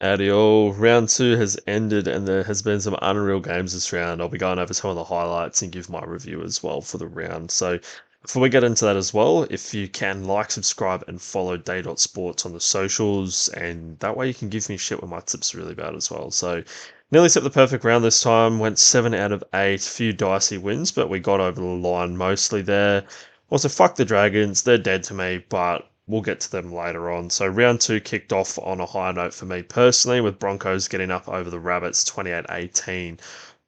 Howdy all. Round two has ended and there has been some unreal games this round. I'll be going over some of the highlights and give my review as well for the round. So before we get into that as well, if you can like, subscribe and follow Day.Sports on the socials, and that way you can give me shit when my tips are really bad as well. So nearly set the perfect round this time, went 7 out of 8, few dicey wins, but we got over the line mostly there. Also, fuck the Dragons, they're dead to me, but we'll get to them later on. So round two kicked off on a high note for me personally, with Broncos getting up over the Rabbits 28-18.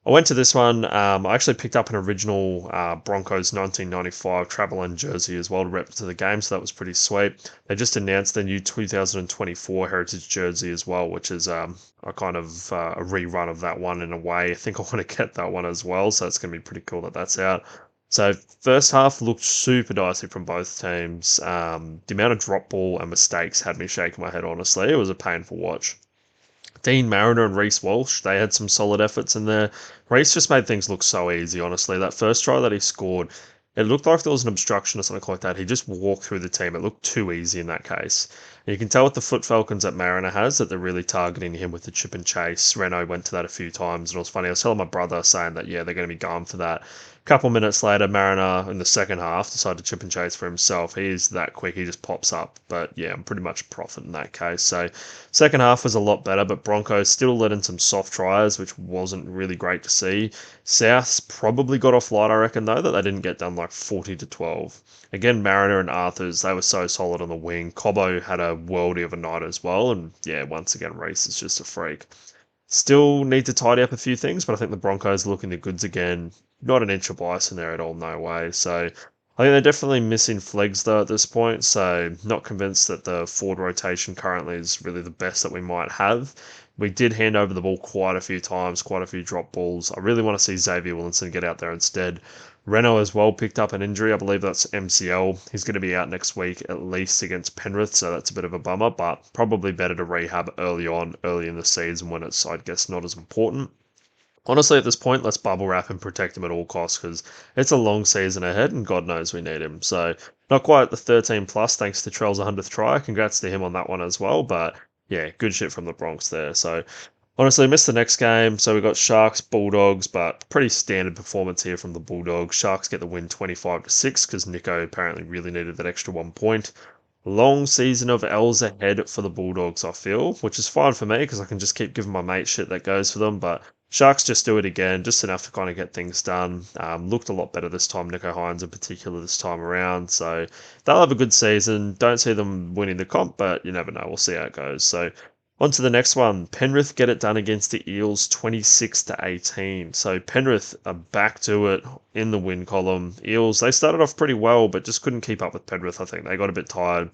I went to this one. I actually picked up an original Broncos 1995 travel-in jersey as well to rep to the game, so that was pretty sweet. They just announced their new 2024 Heritage jersey as well, which is a kind of a rerun of that one in a way. I think I want to get that one as well, so it's going to be pretty cool that that's out. So first half looked super dicey from both teams. The amount of drop ball and mistakes had me shaking my head, honestly. It was a painful watch. Dean Mariner and Reece Walsh, they had some solid efforts in there. Reece just made things look so easy, honestly. That first try that he scored, it looked like there was an obstruction or something like that. He just walked through the team. It looked too easy in that case. And you can tell with the foot falcons that Mariner has that they're really targeting him with the chip and chase. Reno went to that a few times, and it was funny. I was telling my brother saying that, yeah, they're going to be going for that. A couple minutes later, Mariner in the second half decided to chip and chase for himself. He is that quick, he just pops up. But yeah, I'm pretty much a profit in that case. So second half was a lot better, but Broncos still let in some soft tries, which wasn't really great to see. Souths probably got off light, I reckon, though, that they didn't get done like 40-12. Again, Mariner and Arthurs, they were so solid on the wing. Cobbo had a worldie of a night as well, and yeah, once again, Reece is just a freak. Still need to tidy up a few things, but I think the Broncos are looking the goods again. Not an inch of ice in there at all, no way. So I think they're definitely missing Flegs though at this point, so not convinced that the forward rotation currently is really the best that we might have. We did hand over the ball quite a few times, quite a few drop balls. I really want to see Xavier Williamson get out there instead. Reno as well picked up an injury. I believe that's MCL. He's going to be out next week at least against Penrith, so that's a bit of a bummer, but probably better to rehab early in the season when it's, I guess, not as important. Honestly, at this point, let's bubble wrap and protect him at all costs because it's a long season ahead and God knows we need him. So, not quite the 13 plus thanks to Trell's 100th try. Congrats to him on that one as well. But yeah, good shit from the Bronx there. So, honestly, missed the next game. So, we got Sharks, Bulldogs, but pretty standard performance here from the Bulldogs. Sharks get the win 25-6 because Nico apparently really needed that extra 1 point. Long season of L's ahead for the Bulldogs, I feel, which is fine for me because I can just keep giving my mate shit that goes for them. But Sharks just do it again, just enough to kind of get things done. Looked a lot better this time, Nico Hines in particular this time around. So they'll have a good season. Don't see them winning the comp, but you never know. We'll see how it goes. So on to the next one. Penrith get it done against the Eels 26-18. So Penrith are back to it in the win column. Eels, they started off pretty well, but just couldn't keep up with Penrith, I think. They got a bit tired.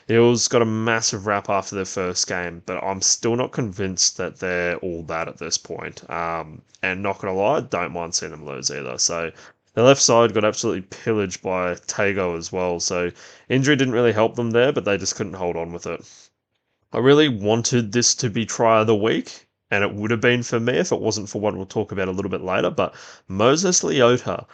Eels got a massive wrap after their first game, but I'm still not convinced that they're all that at this point. And not going to lie, don't mind seeing them lose either. So the left side got absolutely pillaged by Tago as well. So injury didn't really help them there, but they just couldn't hold on with it. I really wanted this to be try of the week, and it would have been for me if it wasn't for what we'll talk about a little bit later, but Moses Leota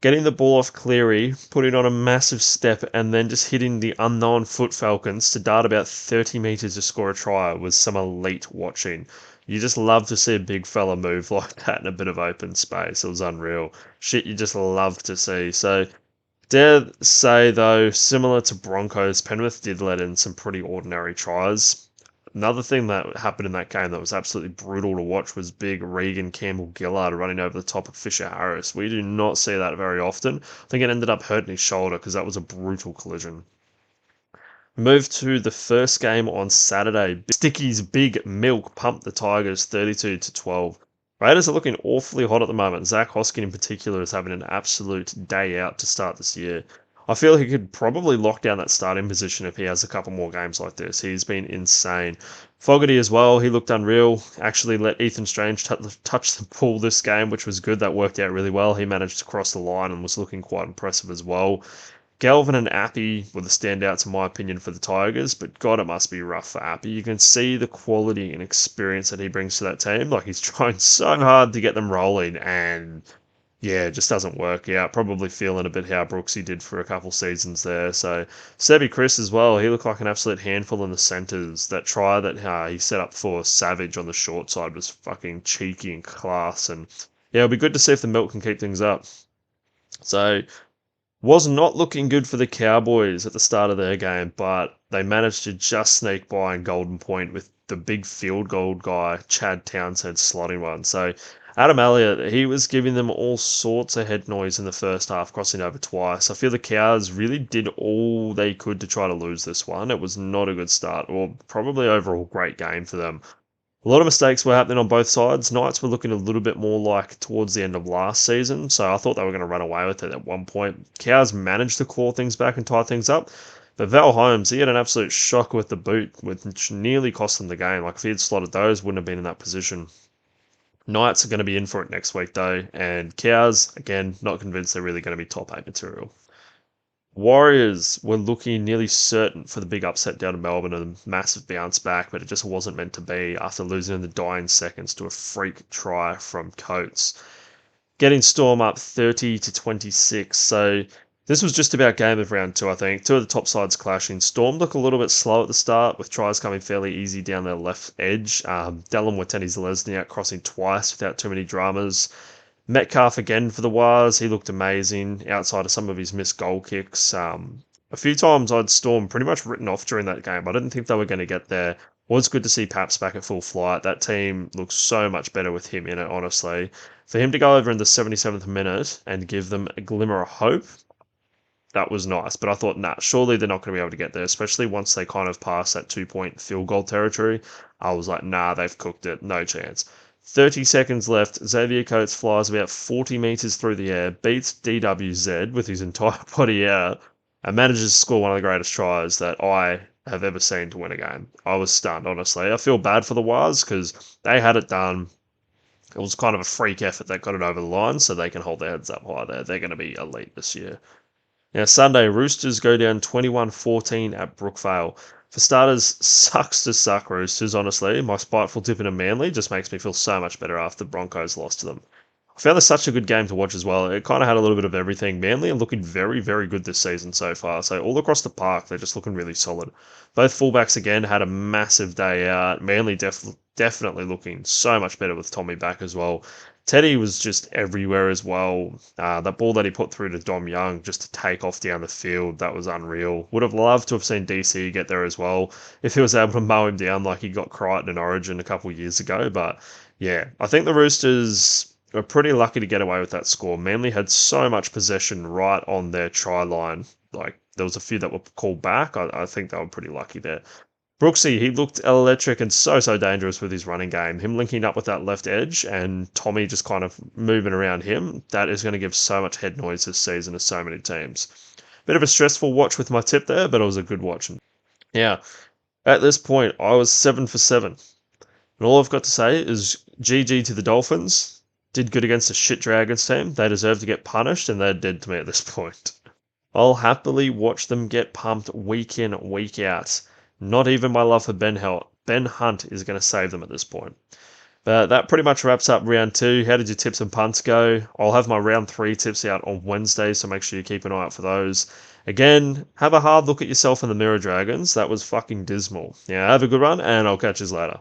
getting the ball off Cleary, putting on a massive step, and then just hitting the unknown foot Falcons to dart about 30 metres to score a try was some elite watching. You just love to see a big fella move like that in a bit of open space. It was unreal. Shit you just love to see. So dare say, though, similar to Broncos, Penrith did let in some pretty ordinary tries. Another thing that happened in that game that was absolutely brutal to watch was big Regan Campbell-Gillard running over the top of Fisher Harris. We do not see that very often. I think it ended up hurting his shoulder because that was a brutal collision. Move to the first game on Saturday. Sticky's Big Milk pumped the Tigers 32-12. Raiders are looking awfully hot at the moment. Zach Hoskin in particular is having an absolute day out to start this year. I feel he could probably lock down that starting position if he has a couple more games like this. He's been insane. Fogarty as well, he looked unreal. Actually let Ethan Strange touch the ball this game, which was good. That worked out really well. He managed to cross the line and was looking quite impressive as well. Galvin and Appy were the standouts in my opinion for the Tigers, but God, it must be rough for Appy. You can see the quality and experience that he brings to that team. Like, he's trying so hard to get them rolling, and Yeah, it just doesn't work out. Probably feeling a bit how Brooksy did for a couple seasons there. So Sebi Chris as well. He looked like an absolute handful in the centres. That try that he set up for Savage on the short side was fucking cheeky and class. And yeah, it'll be good to see if the milk can keep things up. So was not looking good for the Cowboys at the start of their game, but they managed to just sneak by in Golden Point with the big field goal guy, Chad Townsend, slotting one. So Adam Elliott, he was giving them all sorts of head noise in the first half, crossing over twice. I feel the Cows really did all they could to try to lose this one. It was not a good start, or probably overall great game for them. A lot of mistakes were happening on both sides. Knights were looking a little bit more like towards the end of last season, so I thought they were going to run away with it at one point. Cows managed to claw things back and tie things up, but Val Holmes, he had an absolute shocker with the boot, which nearly cost them the game. Like if he had slotted those, wouldn't have been in that position. Knights are going to be in for it next week though, and Cows, again, not convinced they're really going to be top 8 material. Warriors were looking nearly certain for the big upset down in Melbourne and a massive bounce back, but it just wasn't meant to be after losing in the dying seconds to a freak try from Coates. Getting Storm up 30 to 26. So this was just about game of round two, I think. Two of the top sides clashing. Storm looked a little bit slow at the start, with tries coming fairly easy down their left edge. Dallin Watene-Zelezniak crossing twice without too many dramas. Metcalf again for the Wars. He looked amazing outside of some of his missed goal kicks. A few times I'd Storm pretty much written off during that game. I didn't think they were going to get there. Was good to see Paps back at full flight. That team looks so much better with him in it, honestly. For him to go over in the 77th minute and give them a glimmer of hope, that was nice. But I thought, nah, surely they're not going to be able to get there, especially once they kind of pass that 2-point field goal territory. I was like, nah, they've cooked it. No chance. 30 seconds left. Xavier Coates flies about 40 metres through the air, beats DWZ with his entire body out, and manages to score one of the greatest tries that I have ever seen to win a game. I was stunned, honestly. I feel bad for the Wars because they had it done. It was kind of a freak effort that got it over the line, so they can hold their heads up high there. They're going to be elite this year. Now, Sunday, Roosters go down 21-14 at Brookvale. For starters, sucks to suck Roosters, honestly. My spiteful tip into Manly just makes me feel so much better after the Broncos lost to them. I found this such a good game to watch as well. It kind of had a little bit of everything. Manly are looking very, very good this season so far. So all across the park, they're just looking really solid. Both fullbacks, again, had a massive day out. Manly definitely looking so much better with Tommy back as well. Teddy was just everywhere as well. That ball that he put through to Dom Young just to take off down the field, that was unreal. Would have loved to have seen DC get there as well if he was able to mow him down like he got Crichton in Origin a couple of years ago. But yeah, I think the Roosters were pretty lucky to get away with that score. Manly had so much possession right on their try line. Like there was a few that were called back. I think they were pretty lucky there. Brooksy, he looked electric and so dangerous with his running game. Him linking up with that left edge and Tommy just kind of moving around him, that is going to give so much head noise this season to so many teams. Bit of a stressful watch with my tip there, but it was a good watch. Yeah, at this point, I was 7 for 7. And all I've got to say is GG to the Dolphins. Did good against a shit Dragons team. They deserve to get punished, and they're dead to me at this point. I'll happily watch them get pumped week in, week out. Not even my love for Ben Hunt is going to save them at this point. But that pretty much wraps up round 2. How did your tips and punts go? I'll have my round 3 tips out on Wednesday, so make sure you keep an eye out for those. Again, have a hard look at yourself in the mirror, Dragons. That was fucking dismal. Yeah, have a good one, and I'll catch you later.